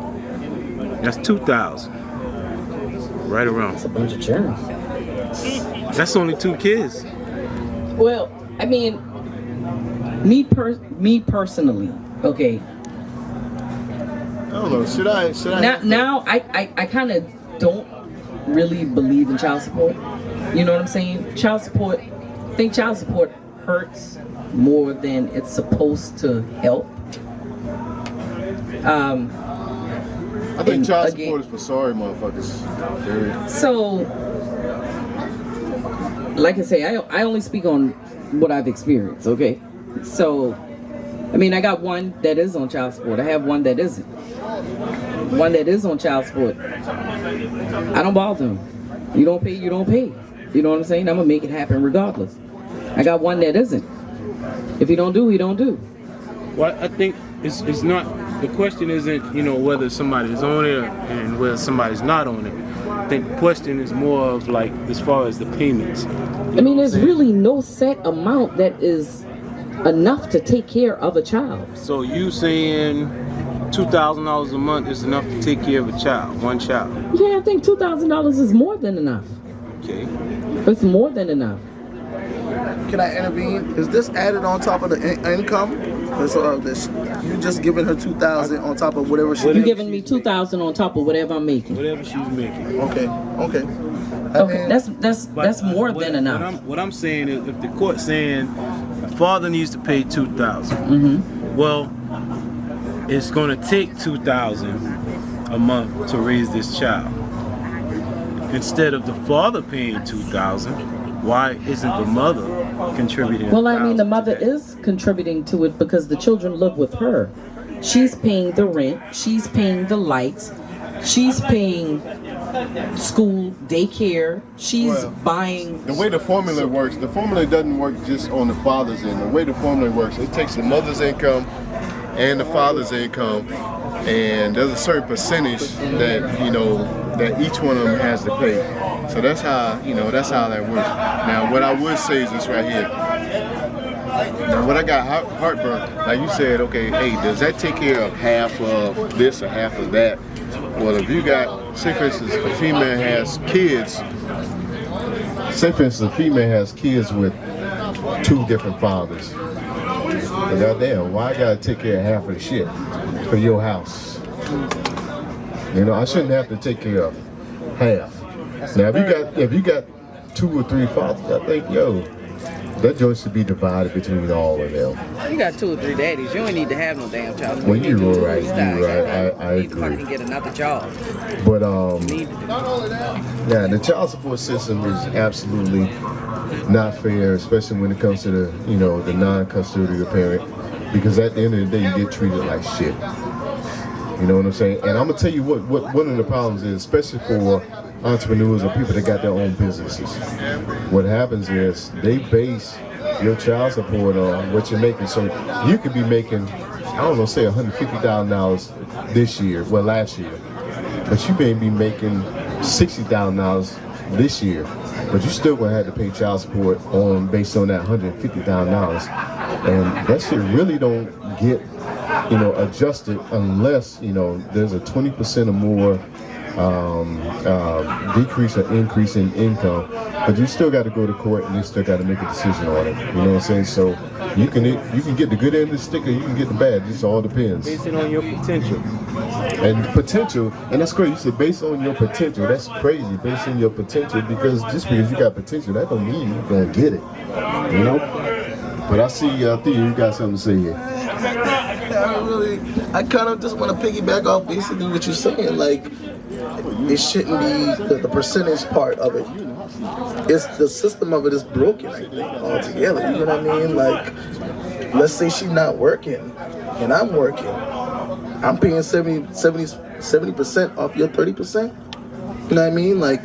That's $2,000. Right around. That's a bunch of children. That's only 2 kids. Well, I mean, me personally, okay. I don't know. Should I? Now I kind of don't really believe in child support. You know what I'm saying? I think child support hurts more than it's supposed to help. I think child support is for sorry motherfuckers. So, like I say, I only speak on what I've experienced, okay? So, I mean, I got one that is on child support. I have one that isn't. One that is on child support, I don't bother them. You don't pay, you don't pay. You know what I'm saying? I'm gonna make it happen regardless. I got one that isn't. If he don't do, he don't do. Well, I think it's not, the question isn't, you know, whether somebody's on it and whether somebody's not on it. I think the question is more of like as far as the payments. I mean, there's really no set amount that is enough to take care of a child. So you saying $2,000 a month is enough to take care of a child, one child? Yeah, I think $2,000 is more than enough. Okay. It's more than enough. Can I intervene? Is this added on top of the income? This you just giving her $2,000 on top of whatever she. You giving me $2,000 on top of whatever I'm making. Whatever she's making. Okay. Okay, that's more than enough. What I'm saying is, if the court's saying the father needs to pay $2,000, well, it's going to take $2,000 a month to raise this child. Instead of the father paying $2,000, why isn't the mother contributing? Well, I mean, the mother is contributing to it because the children live with her. She's paying the rent. She's paying the lights. She's paying school, daycare. She's buying. The way the formula works, the formula doesn't work just on the father's end. The way the formula works, it takes the mother's income and the father's income, and there's a certain percentage that that each one of them has to pay. So that's how that works. Now, what I would say is this right here. Now, when I got heartburn, like you said, okay, hey, does that take care of half of this or half of that? Well, if you got, say for instance, a female has kids. Say for instance, a female has kids with two different fathers. But goddamn, why I gotta take care of half of the shit for your house? I shouldn't have to take care of half. Now, if you got 2 or 3 fathers, I think, that joint should be divided between all of them. You got 2 or 3 daddies. You don't need to have no damn child. Well, you're right. I You need to agree. fucking get another job. But the child support system is absolutely not fair, especially when it comes to the the non-custodial parent, because at the end of the day, you get treated like shit. You know what I'm saying? And I'm gonna tell you what one of the problems is, especially for entrepreneurs or people that got their own businesses. What happens is they base your child support on what you're making. So you could be making, I don't know, say $150,000 this year, last year, but you may be making $60,000 this year, but you still gonna have to pay child support based on that $150,000, and that shit really don't get adjusted unless there's a 20% or more decrease or increase in income, but you still got to go to court and you still got to make a decision on it. You know what I'm saying? So you can get the good end of the stick or you can get the bad. It just all depends. Based on your potential. And that's crazy. You said based on your potential. That's crazy. Based on your potential, because just because you got potential, that don't mean you're gonna get it. But I see, Theo, you got something to say here. I kind of just want to piggyback off basically what you're saying. Like, it shouldn't be the percentage part of it. It's the system of it is broken, I think, altogether. You know what I mean? Like, let's say she's not working and I'm working. I'm paying 70% off your 30%. You know what I mean? Like,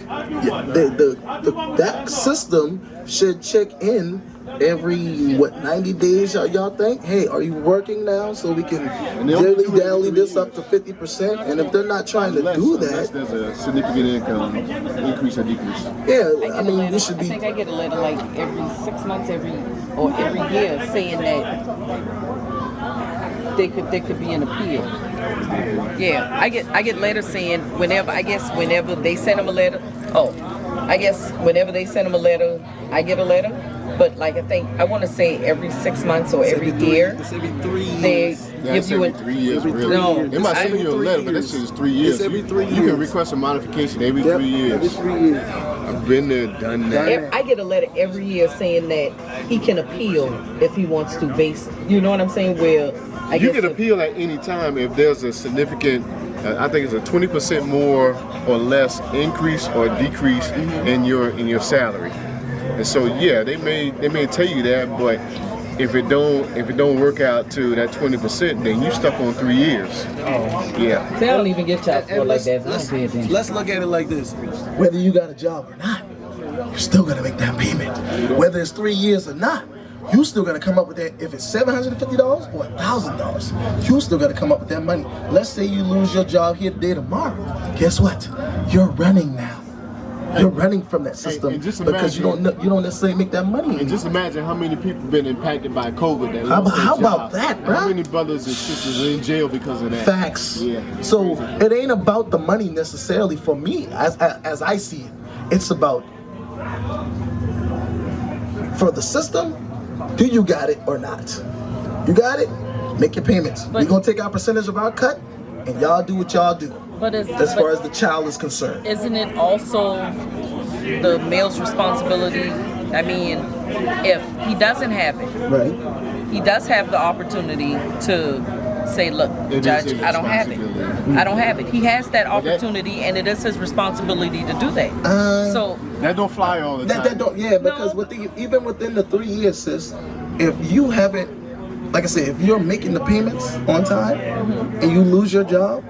that system should check in every 90 days, y'all think? Hey, are you working now so we can dilly-dally this up to 50%? And if they're not trying to do that, there's a significant income increase or decrease. Yeah, I mean, we should be. I think I get a letter like every 6 months, every year saying that there could be an appeal. Yeah, I get letters saying whenever they send them a letter. Whenever they send them a letter, I get a letter. But like I want to say every 6 months or every year. It's every 3 years. They give you 3 years, really. No, It might send you a letter, but that shit is 3 years. It's every 3 years. You can request a modification every 3 years. Every 3 years. I've been there, done that. I get a letter every year saying that he can appeal if he wants to. You know what I'm saying? Where You can appeal at any time if there's a significant, I think it's a 20% more or less increase or decrease in your salary. And so yeah, they may tell you that, but if it don't work out to that 20%, then you stuck on 3 years. Yeah. They don't even get child support like that. Let's look at it like this. Whether you got a job or not, you're still gonna make that payment. Whether it's 3 years or not, you still gotta come up with that. If it's $750 or $1,000, you still gotta come up with that money. Let's say you lose your job here today, tomorrow. Guess what? You're running now. You're running from that system and just because you don't necessarily make that money. And just imagine how many people been impacted by COVID. That How about that, bro? How many brothers and sisters are in jail because of that? Facts. Yeah. So it ain't about the money necessarily for me, as I see it. It's about for the system. Do you got it or not? You got it? Make your payments. We're gonna take our percentage of our cut, and y'all do what y'all do. But as far as the child is concerned, isn't it also the male's responsibility? I mean, if he doesn't have it, right? He does have the opportunity to say, look, Judge, I don't have it. I don't have it. He has that opportunity, and it is his responsibility to do that. So that don't fly all the time. That don't, yeah, because even within the 3 years, sis, if you haven't, like I said, if you're making the payments on time and you lose your job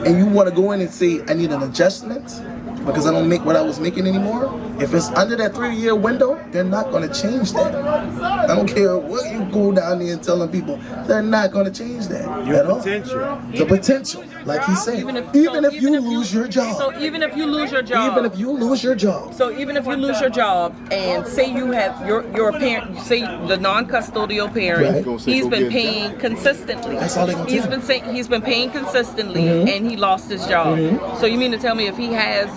and you want to go in and say, I need an adjustment because I don't make what I was making anymore, if it's under that 3-year window, they're not going to change that. I don't care what you go down there and telling people, they're not going to change that at all. The potential, like he said, even if you lose your job. So even if you lose your job. Even if you lose your job. So even if you lose your job and say you have your parent, say the non-custodial parent, Right. he's been paying consistently. That's all they gonna tell. He's been paying consistently and he lost his job. So you mean to tell me if he has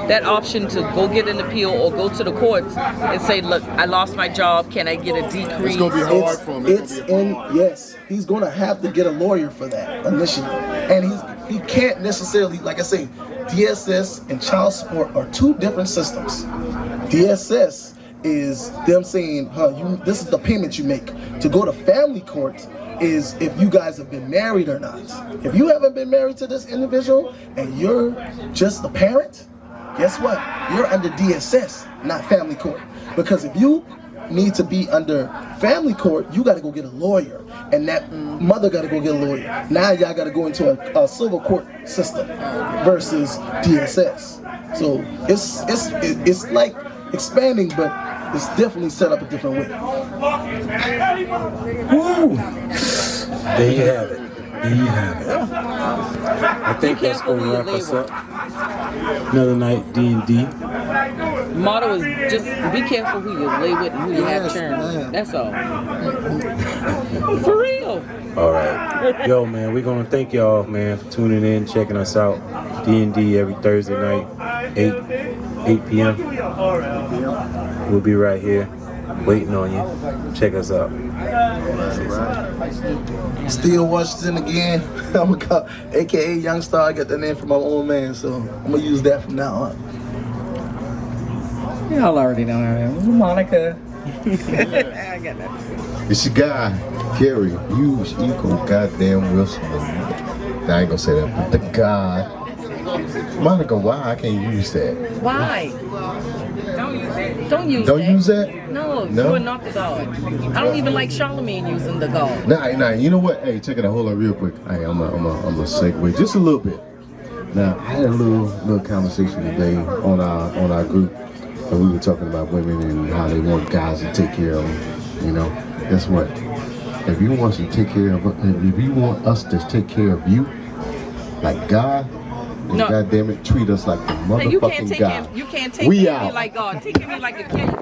that option to go get an appeal or go to the courts and say, look, I lost my job, can I get a decrease? It's gonna be hard for him. Yes, he's gonna have to get a lawyer for that initially, and he can't necessarily, like I say, DSS and child support are two different systems. DSS is them saying, this is the payment you make. To go to family court is if you guys have been married or not. If you haven't been married to this individual and you're just the parent, guess what? You're under DSS, not family court. Because if you need to be under family court, you got to go get a lawyer, and that mother got to go get a lawyer. Now y'all got to go into a civil court system versus DSS. So it's like expanding, but it's definitely set up a different way. Woo! There you have it. There you have it. I think that's going to wrap us up. Another night, D&D. Motto is just be careful who you lay with and who you have churn. That's all. For real. All right. Yo, man, we're going to thank y'all, man, for tuning in, checking us out. D&D every Thursday night, 8 p.m. We'll be right here waiting on you. Check us out. Steel Washington again. I'm gonna call, aka Young Star. I got that name from my old man, so I'm gonna use that from now on. Y'all already know him. Monica. I got that. It's your guy, Gary. Use equal goddamn Wilson. I ain't gonna say that, but the God. Monica, why I can't use that? Why? Don't use that. Don't use Don't that. use that? No, No? you are not the God. I don't even like Charlemagne using the God. Nah, you know what? Hey, check it out. Hold on real quick. Hey, I'm a segue just a little bit. Now, I had a little conversation today on our group, and we were talking about women and how they want guys to take care of them. You know, guess what? If you want to take care of, if you want us to take care of you, like God, then No. goddamn it, treat us like the Hey, you can't motherfucking take God. him. You can't take We me out. like God. Take me like a king.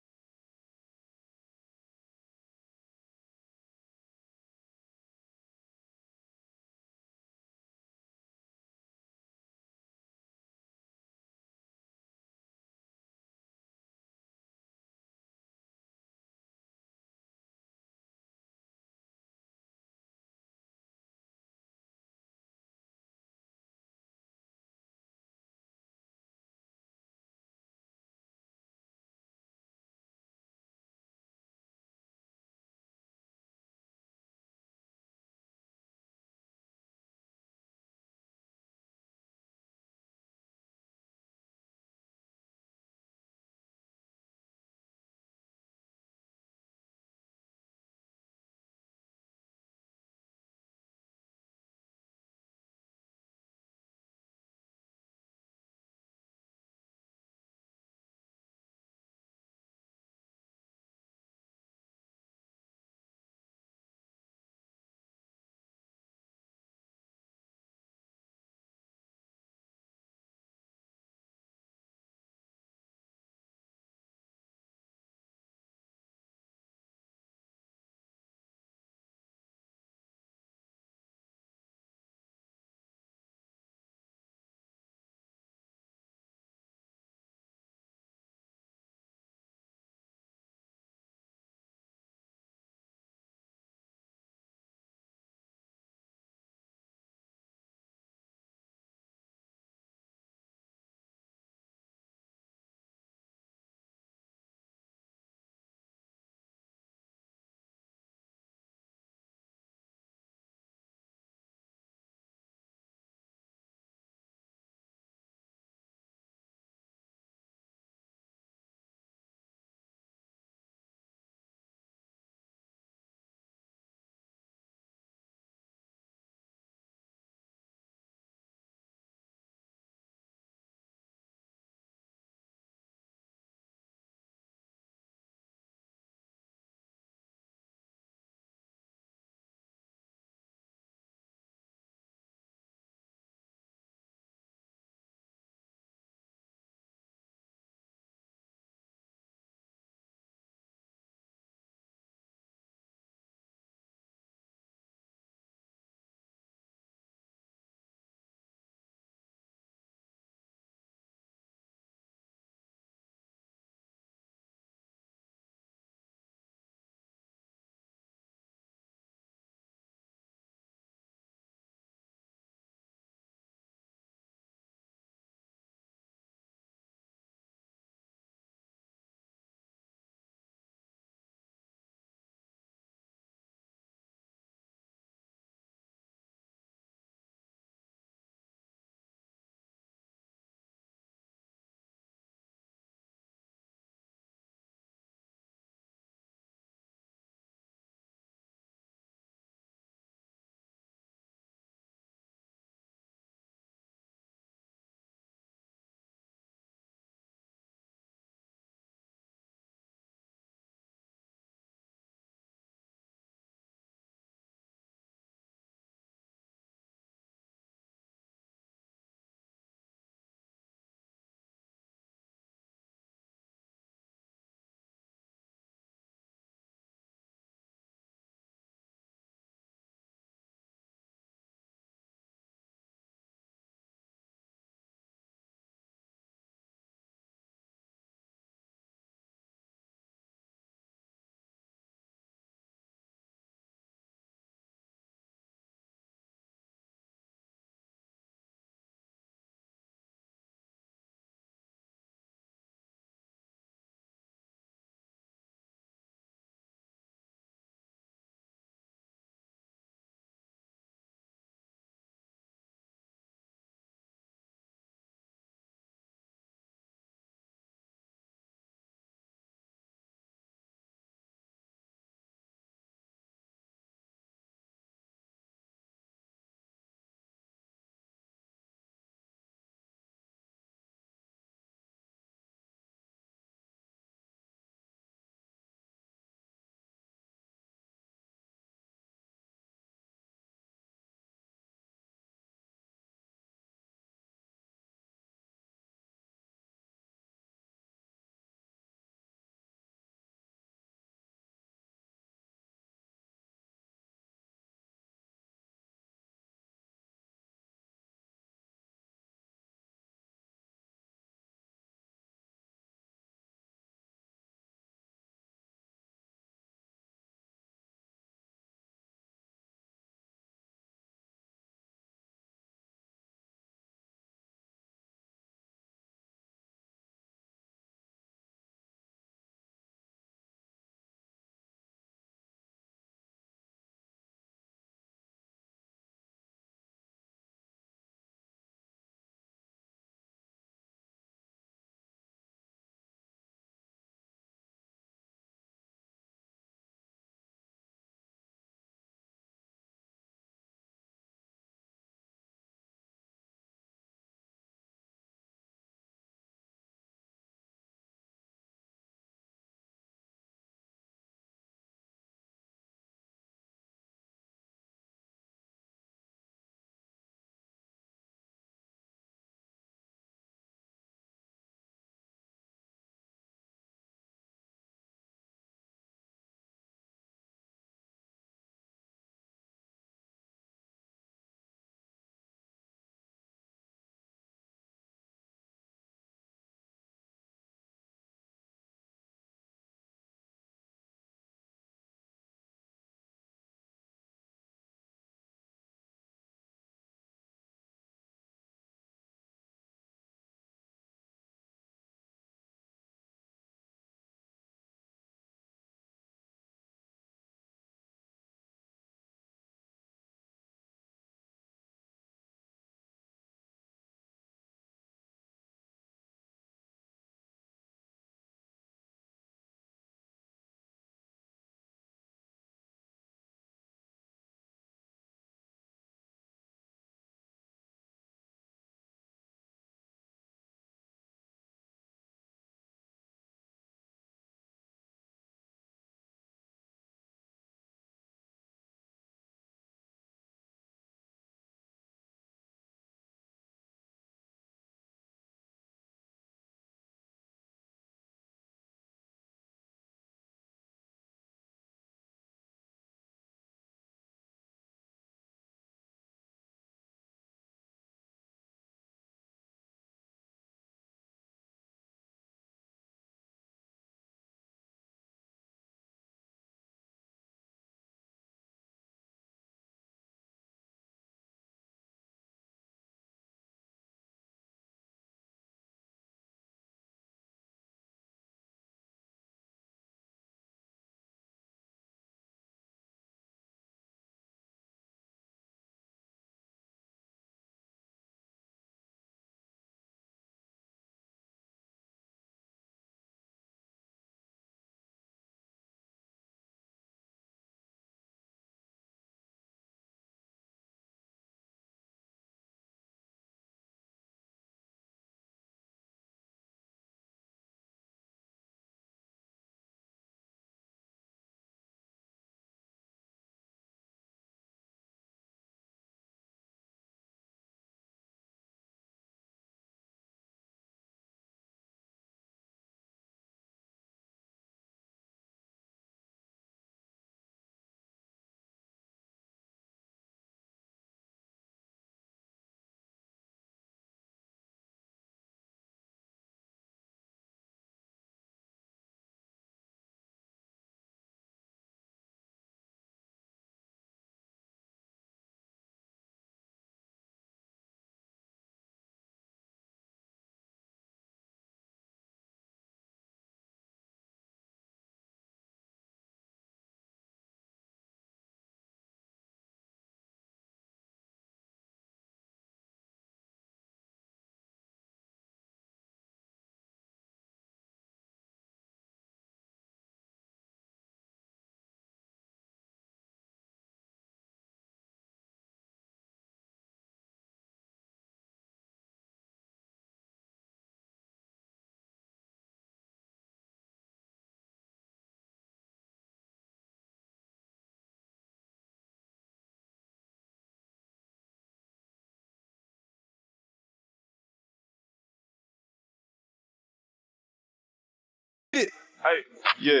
Yeah.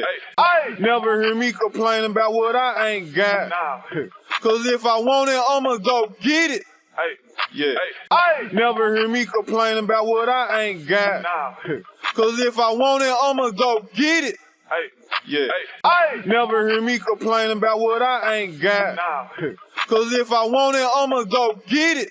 Never hear me complain about what I ain't got. Cause if I want it, I'ma go get it. Yeah. Never hear me complain about what I ain't got. Cause if I want it, I'ma go get it. Yeah. Never hear me complain about what I ain't got. Cause if I want it, I'ma go get it.